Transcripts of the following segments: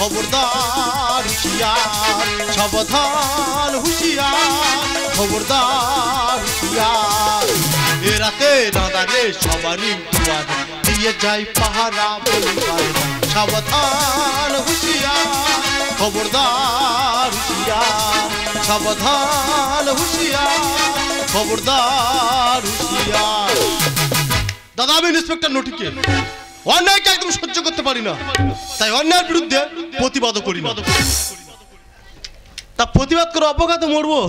খবরদার হুঁশিয়ার, সাবধান হুঁশিয়ার, খবরদার হুঁশিয়ার। এ রাতে দাদারে সবারই দুয়ার দিয়ে যাই পাহারা বলবার, সাবধান হুঁশিয়ার, খবরদার হুঁশিয়ার, সাবধান হুঁশিয়ার, খবরদার হুঁশিয়ার। দাদা আমি ইন্সপেক্টর নটিকে অন্যায়কে একদম সহ্য করতে পারি না, তাই অন্যায়ের বিরুদ্ধে প্রতিবাদও করি না। তা প্রতিবাদ করে অপঘাতে মরবো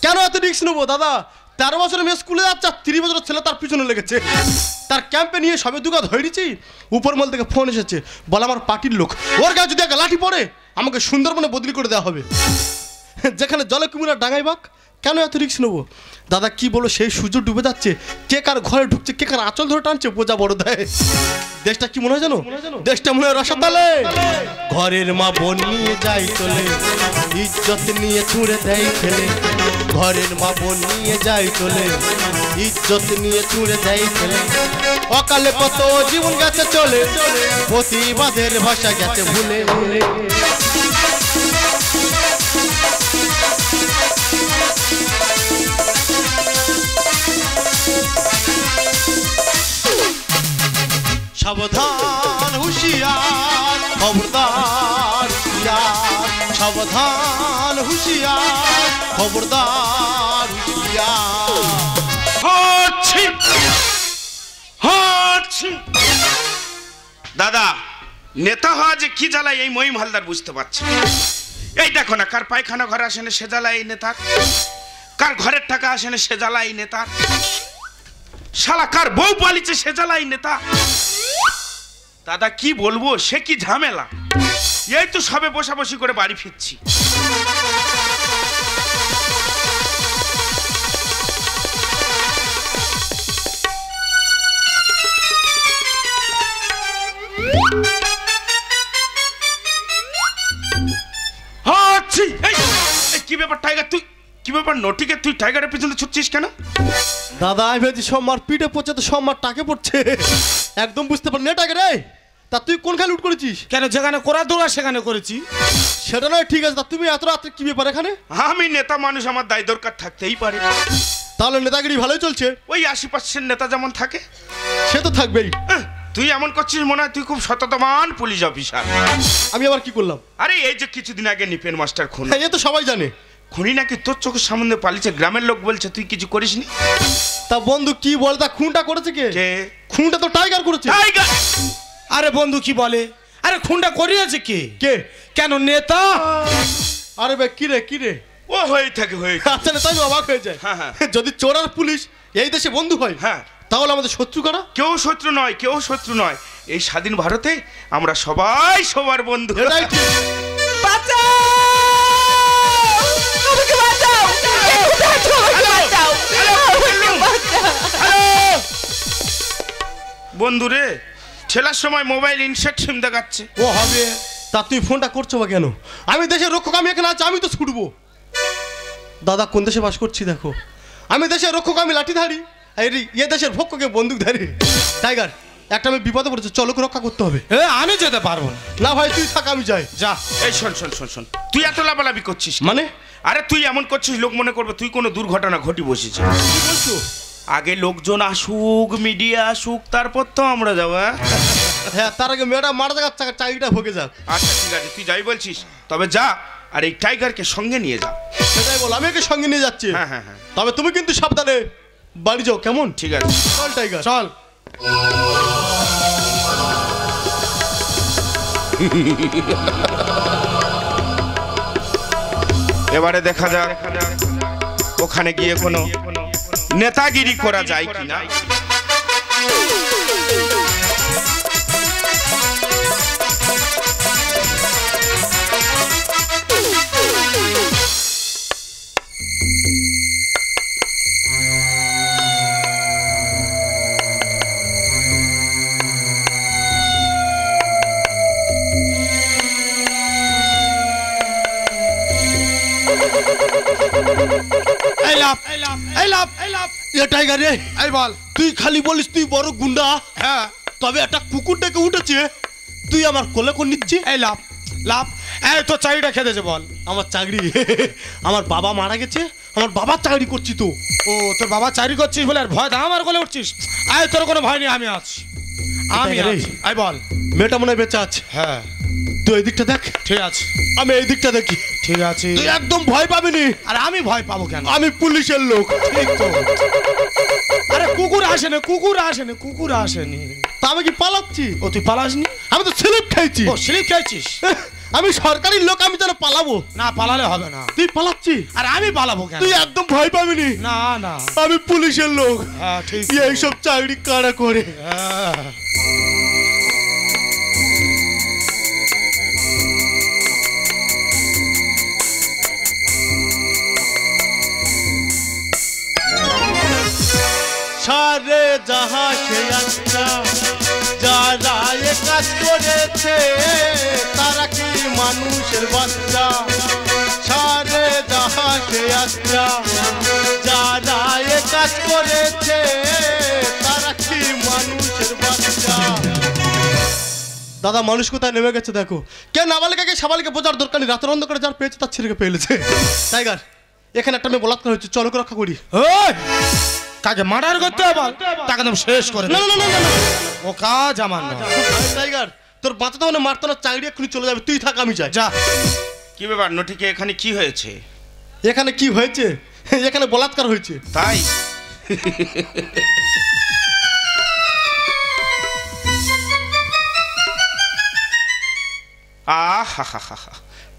কেন এত রিস্ক নেবো দাদা? 13 বছরের মেয়ে স্কুলে যাচ্ছে, 30 বছরের ছেলে তার পিছনে লেগেছে। তার ক্যাম্পে নিয়ে সবে দুগাত হয়েছি, উপরমহল থেকে ফোন এসেছে, বলে আমার পার্টির লোক, ওর গায়ে যদি একটা লাঠি পড়ে আমাকে সুন্দরবনে বদলি করে দেওয়া হবে। যেখানে জলে কুমিরা ডাঙাই বাক, কেন এত রিস্ক নেবো দাদা? কি বলো, সেই সূর্য ডুবে যাচ্ছে, কে কার ঘরে ঢুকছে, কে কার আঁচল ধরে টানছে, বোঝা বড় দেয়। দেশটা কি মনে হয় জানো? দেশটা মনে হয় রসাতলে। ঘরের মা বোন নিয়ে যাই চলে, ইজ্জত নিয়ে ছুঁড়ে দেয় ফেলে। ঘরের মা বোন নিয়ে যাই চলে, ইজ্জত নিয়ে ছুঁড়ে দেয় ফেলে। অকালে কত জীবন গেছে চলে, প্রতিবাদের ভাষা গেছে ভুলে ভুলে। সাবধান হুঁশিয়ার, খবরদার হুঁশিয়ার, সাবধান হুঁশিয়ার, খবরদার হুঁশিয়ার। দাদা নেতা হওয়া যে কি জ্বালায় এই মহিম হালদার বুঝতে পারছে। এই দেখো না, কার পায়খানা ঘরে আসে না সে জ্বালায় এই নেতার, কার ঘরের টাকা আসে না সে জ্বালায় এই নেতার, শালা কার বউ পালিছে সে জ্বালায় নেতা। দাদা কি বলবো, সে কি ঝামেলা। এই তো সবে বসাবসি করে বাড়ি ফিরছি। কি ব্যাপার টাইগার, তুই কি ব্যাপার নটিকে তুই টাইগারের পিছনে ছুটছিস কেন? দাদা আমি ভেবেছি সোমবার পিঠে পড়ছে তো সোমবার টাকে পড়ছে, একদম বুঝতে পারি না টাকে রে। তা তুই কোনখানে লুট করেছিস? কেন যেখানে করা দৌড়া সেখানে করেছি। সেটা নয় ঠিক আছে, তা তুমি এত রাত্রে কি ব্যাপার এখানে? আমি নেতা মানুষ, আমার দায় দরকার থাকতেই পারে। তাহলে নেতাগিরি ভালোই চলছে? ওই 80% নেতা যেমন থাকে সে তো থাকবেই। তুই এমন করছিস মনে হয় তুই খুব সততমান পুলিশ অফিসার। আমি আবার কি করলাম? আরে এই যে কিছুদিন আগে নিপেন মাস্টার খুন, এ তো সবাই জানে। খুনি নাকি তোর চোখের সামনে পালিয়েছে, গ্রামের লোক বলছে তুই কিছু করিসনি। তা বন্ধু কি বল, তা খুনটা করেছে কে? খুনটা তো টাইগার করেছে। টাইগার? আরে বন্ধু কি বলে, আরে খুনটা করিয়েছে কে? কে? কেন নেতা? আরে ভাই কি রে কি রে? ও হয়ে থাকে হয়ে। আচ্ছা নেতাই অবাক হয়ে যায়। যদি চোর আর পুলিশ এই দেশে বন্ধু হয়, হ্যাঁ তাহলে আমাদের শত্রু কারা? কেউ শত্রু নয়, কেউ শত্রু নয়। এই স্বাধীন ভারতে আমরা সবাই সবার বন্ধু। এটাই ঠিক। বন্ধু রে, ছেলার সময় মোবাইল ইনসেট সিম দেখাচ্ছে। ও হবে। তা তুই ফোনটা করছো বা কেন? আমি দেশের রক্ষক, আমি এখানে আছি, আমি তো ছুটবো। দাদা কোন দেশে বাস করছি দেখো, আমি দেশের রক্ষক, আমি লাঠিধারী, এ দেশের ভক্ষকে বন্দুকধারী। টাইগার একটা আমি বিপদে পড়েছে, চলো রক্ষা করতে হবে। আমি যেতে পারবো না ভাই তুই থাক, আমি যাই। যা। এই শোন শোন শোন শোন, তুই এত লাফালাফি করছিস মানে? আরে তুই এমন করছিস লোক মনে করবে তুই কোনো দুর্ঘটনা ঘটি বসেছিস। কি বলছো? আগে লোকজন আসুক, মিডিয়া আসুক, তারপর তো আমরা যাবো। হ্যাঁ তার আগে মেয়েটা মারা যাক, চাকরিটা ভোগে যাক। আচ্ছা ঠিক আছে, তুই যাই বলছিস তবে যা, আর এই টাইগারকে সঙ্গে নিয়ে যা। সেটাই বল, আমি একে সঙ্গে নিয়ে যাচ্ছি। হ্যাঁ হ্যাঁ হ্যাঁ, তবে তুমি কিন্তু সাবধানে বাড়ি যাও, কেমন? ঠিক আছে চল টাইগার চল। এবারে দেখা যাক ওখানে গিয়ে কোনো নেতাগিরি করা যায় কিনা। টাইগার রে, এই বল, তুই খালি বলিস তুই বড় গুন্ডা। হ্যাঁ তবে একটা কুকুর ডেকে উঠেছে, তুই আমার কোলে করে নিচ্ছি। এই লাভ, লাভ। এই তোর চাকরিটা খেতেছে বল। আমার চাকরি আমার বাবা মারা গেছে, আমার বাবার চাকরি করছি তো। ও তোর বাবা চাকরি করছিস বলে আর ভয় দাম আর গলে উঠছিস? আয় তোর কোনো ভয় নেই, আমি আছি, আমি আছি। আয় বল। মেয়েটা মনে হয় বেঁচে আছে। হ্যাঁ তুই এই দিকটা দেখ। ঠিক আছে, আমি এই দিকটা দেখি। ঠিক আছে। তুই একদম ভয় পাবিনি। আর আমি ভয় পাবো কেন? আমি পুলিশের লোক। ঠিক তো। আরে কুকুর আসেনি, কুকুর আসেনি, কুকুর আসেনি। তা আমি কি পালাচ্ছি? ও তুই পালাসনি? আমি তো স্লিপ খাইছি। ও স্লিপ খাইছিস? আমি সরকারি লোক, আমি যেন পালাবো না, পালালে হবে না। তুই পালাচ্ছি? আর আমি পালাবো কেন? তুই একদম ভয় পাবিনি। না না, আমি পুলিশের লোক। হ্যাঁ ঠিক। এইসব চাকরি কারা করে? হ্যাঁ। সারে যাহা সে আচ্ছা, যারা এ কাজ করেছে তারা কি মানুষের বাচ্চা? সারে যাহা সে আচ্ছা, যারা এ কাজ করেছে তারা কি মানুষের বাচ্চা? দাদা মানুষ কোথায় নেমে গেছে দেখো। কেউ নাবালিকাকে সাবালিকা বোঝার দরকার নেই। রাতের অন্ধকারে যার পেয়েছে তার ছেলেকে পেয়েছে। টাইগার, এখানে একটা মেয়ে বলাৎকার হচ্ছে, চলো রক্ষা করি। কাকে মার্ডার করতে হবে তাকে একদম শেষ করে। না না না না, ও কাজ আমার না। টাইগার, তোর বাঁচাতে মানে মারতো না, চাকরি এক্ষুনি চলে যাবে। তুই থাক, আমি যাই। যা। কি ব্যাপার নটিকে, এখানে কি হয়েছে? এখানে কি হয়েছে? এখানে বলাৎকার হয়েছে। তাই?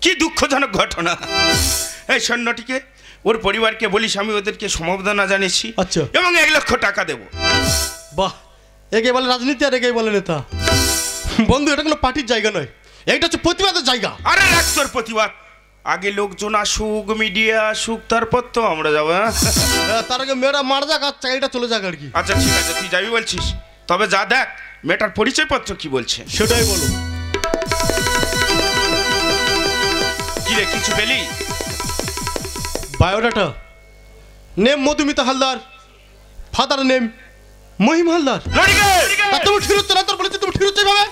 কি দুঃখজনক ঘটনা। এই সৈন্যটিকে, ওর পরিবারকে বলিস আমি ওদেরকে সমবেদনা জানিয়েছি। আচ্ছা। এবং 1 লক্ষ টাকা দেব। বাহ, একে বলে রাজনীতি আর একে বলে নেতা। বন্ধু, এটা কোনো পার্টির জায়গা নয়, এইটা হচ্ছে প্রতিবাদের জায়গা। আরে রাখ তোর প্রতিবাদ, আগে লোকজন আসুক, মিডিয়া আসুক, তারপর তো আমরা যাবো। তার আগে মেয়েরা মারা যাক আর চাকরিটা চলে যাক আর কি। আচ্ছা ঠিক আছে, তুই যাবি বলছিস, তবে যা দেখ মেয়েটার পরিচয়পত্র কি বলছে সেটাই বলো। কি রে, কিছু পেলি? Biodata, name Madhumita Haldar, father name Mahim Haldar. তুমি ঠিক হচ্ছে না, তোর বলেছি তুমি ঠিক হচ্ছে ভাবে।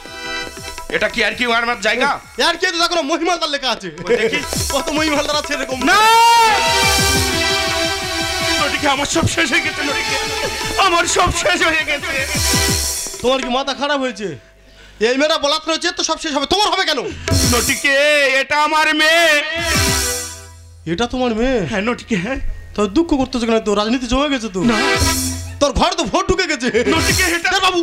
এটা কি আর কি মারমার জায়গা? আর কি দেখো না, মহিম হালদার লেখা আছে। দেখি কত মহিম হালদার আছে এরকম। না, নটিকে আমার সব শেষ হয়ে গেছে। নটিকে আমার সব শেষ হয়ে গেছে। তোমার কি মাথা খারাপ হয়েছে? এই মেয়েরা বলাৎকার হয়েছে তো সব শেষ হবে, তোমার হবে কেন? নটিকে, এটা আমার মেয়ে। এটা তোমার মেয়ে? হ্যাঁ নটিকে। হ্যাঁ, তোর দুঃখ করতেছো কেন? তো রাজনীতি জমে গেছে তো। তোর ঘরে তো ভোট ঢুকে গেছে। নটিকে এটা বাবু,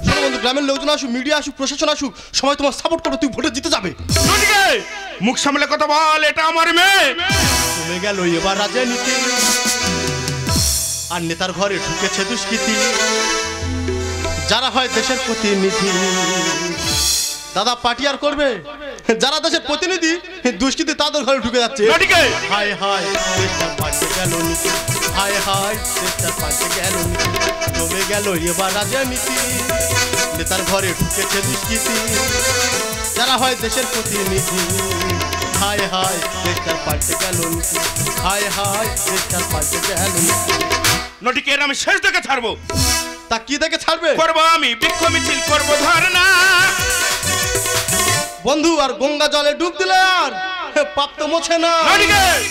শোনো বন্ধু, গ্রামের লোকজন আসুক, মিডিয়া আসুক, প্রশাসন আসুক, সবাই তোমার সাপোর্ট করবে, তুই ভোটে জিতে যাবে। নটিকে মুখ সামলে কথা বল, এটা আমার মেয়ে। চলে গেল এবার রাজনীতি, আর নেতার ঘরে ঢুকেছে দুষ্কৃতি, যারা হয় দেশের প্রতিনিধি। দাদা পার্টি আর করবে? যারা দেশের প্রতিনিধি দুষ্কৃতি তাদের ঘরে ঢুকে যাচ্ছে। হায় হায় দেশটা পাল্টে গেল নীতি, হায় হায় দেশটা পাল্টে গেল নীতি, জমে গেল এবার রাজনীতি, নেতার ঘরে ঢুকেছে দুষ্কৃতি, যারা হয় দেশের প্রতিনিধি। হায় হায় দেশটা পাল্টে গেল নীতি, হায় হায় দেশটা পাল্টে গেল নীতি। নটিকে এর আমি শেষ দেখে ছাড়বো। তা কি দেখে ছাড়বে? করবো আমি বৃক্ষ মিছিল, করবো ধর্ণা। বন্ধু, আর গঙ্গা জলে ডুব দিলে আর পাপ তো মোছে না।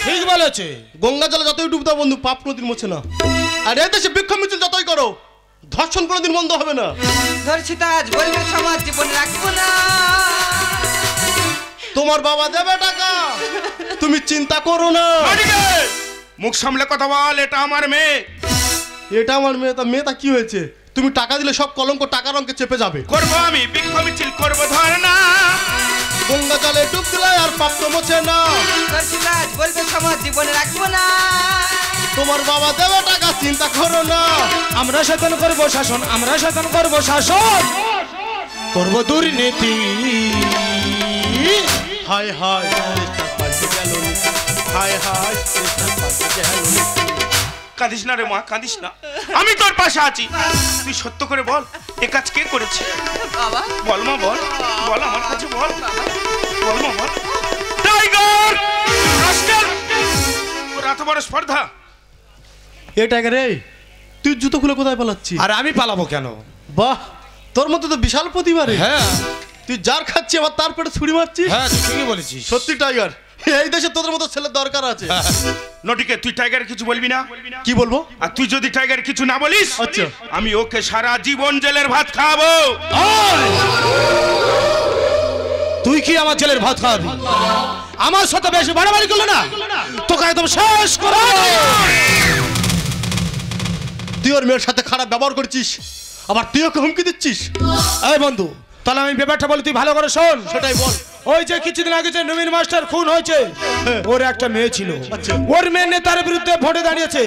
ঠিক বলেছে, গঙ্গা জলে যতই ডুব দাও বন্ধু, পাপ কোনোদিন মোছে না। আর এই দেশে বৃক্ষ মিছিল যতই করো, ধর্ষণ কোনোদিন বন্ধ হবে না। ধর্ষিতা আজ বলবে সমাজ জীবনে রাখবো না। তোমার বাবা দেবে টাকা, তুমি চিন্তা করো না। মুখ সামলে কথা বল, এটা আমার মেয়ে। এটা আমার মেয়ে? তা মেয়েটা কি হয়েছে? তুমি টাকা দিলে সব কলঙ্ক টাকার অঙ্কে চেপে যাবে। করবো আমি বৃক্ষ মিছিল, করবো ধর্ণা। গঙ্গা জলে ডুব দিলে আর পাপ তো মোছে না। ধর্ষিতা আজ বলবে সমাজ জীবনে রাখবো না। তোমার বাবা দেবে টাকা, চিন্তা করো না। আমরা শাসন করবো শাসন, আমরা শাসন করবো শাসন, করবো দুর্নীতি। হায় হায় দেশটা পাল্টে গেল নীতি, হায় হায় দেশটা পাল্টে গেল নীতি। কাঁদিস না রে মা, কাঁদিস না, আমি তোর পাশে আছি। তুই সত্য করে বল, এ কাজ কে করেছে? বাবা বল মা, বল বল, আমার কাছে বল, বল মা বল। টাইগার, রাস্কেল, তোর এত বড় স্পর্ধা? এ টাইগার, এই তুই জুতো খুলে কোথায় পালাচ্ছি? আর আমি পালাবো কেন? বাহ, তোর মধ্যে তো বিশাল প্রতিভা রে। হ্যাঁ, তুই তুই যার খাচ্ছি আবার তার পেটে ছুরি মারছিস। হ্যাঁ তুই ঠিকই বলেছিস। সত্যি টাইগার, এই দেশে তোদের মতো ছেলের দরকার আছে। নটিকে তুই টাইগার কিছু বলবি না? কি বলবো? আর তুই যদি টাইগার কিছু না বলিস, আচ্ছা, আমি ওকে সারা জীবন জেলের ভাত খাওয়াবো। তুই কি আমার জেলের ভাত খাওয়াবি? আমার সাথে বেশি বাড়াবাড়ি করলে না তোকে একদম শেষ করে। তুই ওর মেয়ের সাথে খারাপ ব্যবহার করছিস, আবার তুই ওকে হুমকি দিচ্ছিস। এই বন্ধু, তাহলে আমি ব্যাপারটা বলি, তুই ভালো করে শোন। সেটাই বল। ওই যে কিছুদিন আগে যে নবীন মাস্টার খুন হয়েছে, ওর একটা মেয়ে ছিল। আচ্ছা। ওর মেয়ে নেতার বিরুদ্ধে ভোটে দাঁড়িয়েছে।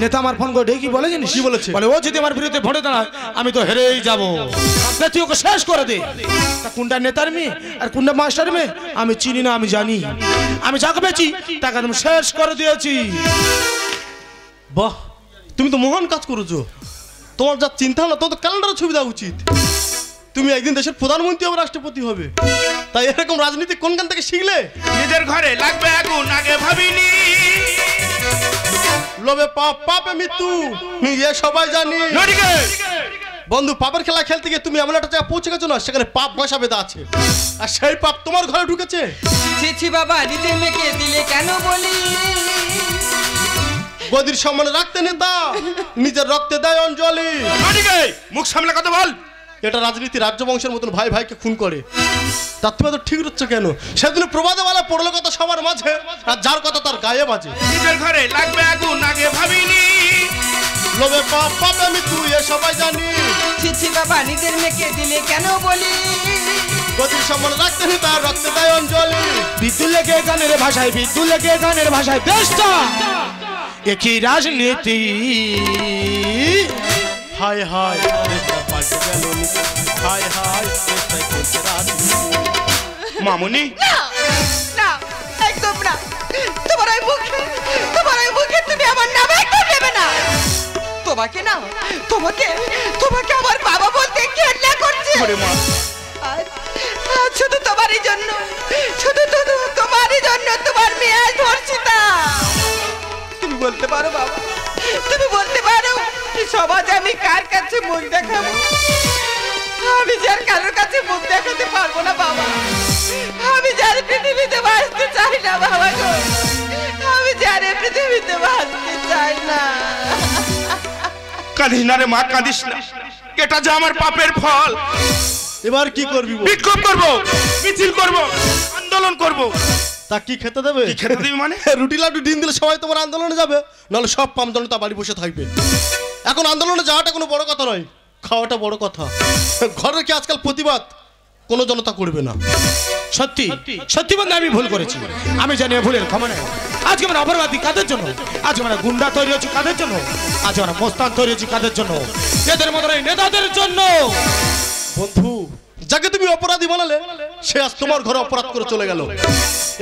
নেতা আমার ফোন করে ডেকে বলে জানিস কি বলেছে? বলে ও যদি আমার বিরুদ্ধে ভোটে দাঁড়ায় আমি তো হেরেই যাব, তুই ওকে শেষ করে দে। তা কোনটা নেতার মেয়ে আর কোনটা মাস্টার মেয়ে আমি চিনি না, আমি জানি। আমি যাকে পেয়েছি তাকে একদম শেষ করে দিয়েছি। বাহ, তুমি তো মহান কাজ করেছো। তোমার যা চিন্তা হলো, তোমার তো ক্যালেন্ডারে ছবি দেওয়া উচিত। তুমি একদিন দেশের প্রধানমন্ত্রী হবে, রাষ্ট্রপতি হবে। তাই এরকম রাজনীতি কোনখান থেকে শিখলে? নিজের ঘরে লাগবে আগুন আগে ভাবিনি, লোভে পাপ, পাপে মৃত্যু, এ সবাই জানি। নটিকে বন্ধু, পাপের খেলা খেলতে গিয়ে তুমি এমন একটা জায়গায় পৌঁছে গেছো না, সেখানে পাপ বসা বেঁধে আছে, আর সেই পাপ তোমার ঘরে ঢুকেছে। ছি ছি বাবা, নিজের মেয়েকে দিলে কেন বলি? গদির সম্মানে রাখতে নেতা, নিজের রক্তে দেয় অঞ্জলি। নটিকে মুখ সামলে কথা বল। এটা রাজনীতি, রাজ্য বংশের মতন ভাই ভাইকে খুন করে। তার তুমি তো ঠিক হচ্ছে কেন? সেদিন প্রবাদে বলা পড়লো কথা সবার মাঝে, আর যার কথা তার গায়ে বাজে। নিজের ঘরে লাগবে আগুন আগে ভাবিনি, লোভে পাপ, পাপে মৃত্যু, এ সবাই জানি। ছি ছি বাবা, নিজের মেয়েকে দিলে কেন বলি? গদির সম্মানে রাখতে নেতা, রক্তে দেয় অঞ্জলি। বিদ্যুৎ লেগে গানের ভাষায়, বিদ্যুৎ লেগে গানের ভাষায় দেশটা একই রাজনীতি। হায় হায়, দেশটা পাল্টে গেল নীতি। হায় হায়, দেশটাই চলছে রাজনীতি। মামুনি না না, একদম না। তোমার ওই মুখে তুমি আমার নাম একদম নেবে না। তোমাকে না, তোমাকে আমার বাবা বলতে ঘৃণা করছে। ওরে মা, আজ শুধু তোমারই জন্য, শুধু তোমারই জন্য তোমার মেয়ে আজ ধর্ষিতা। তুমি বলতে পারো বাবা, তুমি বলতে পারো সমাজে আমি কার কাছে মুখ দেখাবো? আমি যার কারোর কাছে মুখ দেখাতে পারবো না বাবা। আমি যার পৃথিবীতে বাঁচতে চাই না বাবা গো, আমি যার পৃথিবীতে বাঁচতে চাই না। কাঁদিস না রে মা, কাঁদিস না। এটা যে আমার পাপের ফল। এবার কি করবি? বিক্ষোভ করবো, মিছিল করবো, আন্দোলন করবো। তা কি খেতে দেবে? কি খেতে দিবি মানে? রুটি লাড্ডু ডিম দিলে সবাই তোমার আন্দোলনে যাবে, নাহলে সব পাম জনতা বাড়ি বসে থাকবে। এখন আন্দোলনে যাওয়াটা কোনো বড় কথা নয়, খাওয়াটা বড় কথা। ঘরে কি আজকাল প্রতিবাদ কোনো জনতা করবে না। সত্যি সত্যি বন্ধু, আমি ভুল করেছি। আমি জানি ভুলের ক্ষমা নেই। আজকে আমরা অপরাধী কাদের জন্য? আজকে আমরা গুন্ডা তৈরি হচ্ছি কাদের জন্য? আজকে আমরা মোস্তান তৈরি হচ্ছি কাদের জন্য? এদের মতো নেতাদের জন্য। বন্ধু, যাকে তুমি অপরাধী বানালে সে আজ তোমার ঘরে অপরাধ করে চলে গেল,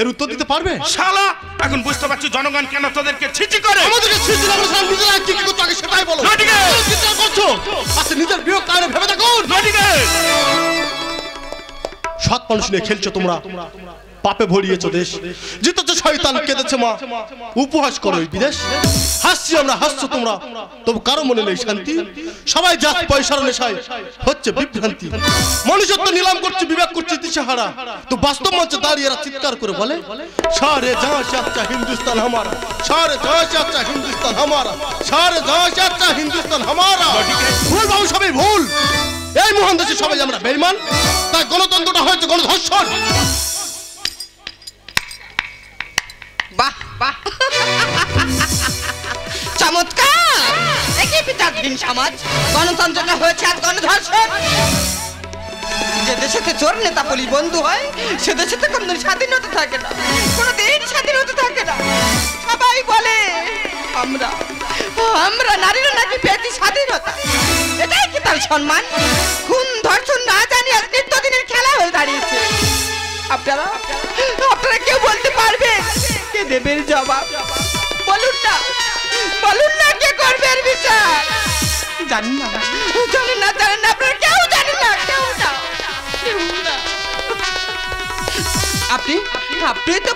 এর উত্তর দিতে পারবে? শালা, এখন বুঝতে পারছি জনগণ কেন তোদেরকে ছিচি করে। আমাদেরকে ছিচি না, আমরা নিজেরা কি কি করতে আগে সেটাই বলো। নটিকে চিন্তা করছো? আচ্ছা, নিজের বিয়োগ কারণে ভেবে দেখুন। নটিকে সৎ মানুষ নিয়ে খেলছো তোমরা, পাপে ভরিয়েছো দেশ। জিতেছে শয়তান, কেঁদেছে মা, উপহাস করো এই বিদেশ। হাসছি আমরা, হাসছো তোমরা, তবু কারো মনে নেই শান্তি। সবাই জাত পয়সার নেশায় হচ্ছে বিভ্রান্তি। মনুষ্যত্ব নিলাম করছে, বিবেক করছে দিশেহারা। তো বাস্তব মঞ্চে দাঁড়িয়ে এরা চিৎকার করে বলে, সারে জাহাঁ সে আচ্ছা হিন্দুস্তান হামারা, সারে জাহাঁ সে আচ্ছা হিন্দুস্তান হামারা, সারে জাহাঁ সে আচ্ছা হিন্দুস্তান হামারা। ভুল বাবু, সবাই ভুল। এই মহান দেশে সবাই আমরা বেঈমান, তাই গণতন্ত্রটা হয়েছে গণধর্ষণ। বাহ বাহ, চমৎকার। একই পিতাধীন সমাজ, গণতন্ত্রটা হয়েছে আর গণধর্ষণ। যে দেশেতে চোর নেতা পুলিশ বন্ধু হয়, সে দেশেতে কোনদিন স্বাধীনতা থাকে না, কোনদিন স্বাধীনতা থাকে না। সবাই বলে আমরা নারীরা নাকি পেয়েছি স্বাধীনতা। এটাই কি তার সম্মান? খুন ধর্ষণ না জানি আজ নিত্যদিনের খেলা হয়ে দাঁড়িয়েছে। আপনারা কেউ বলতে পারবেন কে দেবে জবাব? বলুন না কে করবে এর বিচার? জানেন না আপনারা কেউ জানেন না, কেউ না। আপনি তো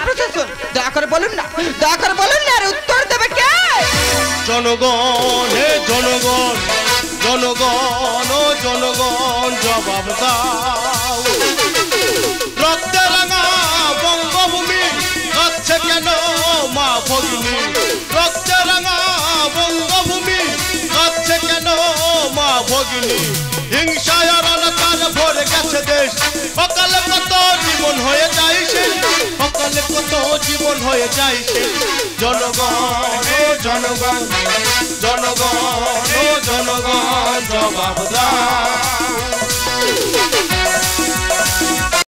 প্রশাসন, দয়া করে বলুন না আর উত্তর দেবে কে? জনগণ, হে জনগণ, জনগণ ও জনগণ জবাব দাও রক্তে রাঙা বঙ্গভূমি কাঁদছে কেন মা ভগিনী রক্তে রাঙা বঙ্গভূমি কাঁদছে কেন মা ভগিনী হিংসায় আর অনাচার ভরে গেছে দেশ সকালে কত জীবন হয়ে যায় শেষ সকালে কত জীবন হয়ে যায় শেষ জনগণ ও জনগণ জনগণ ও জনগণ জবাব দাও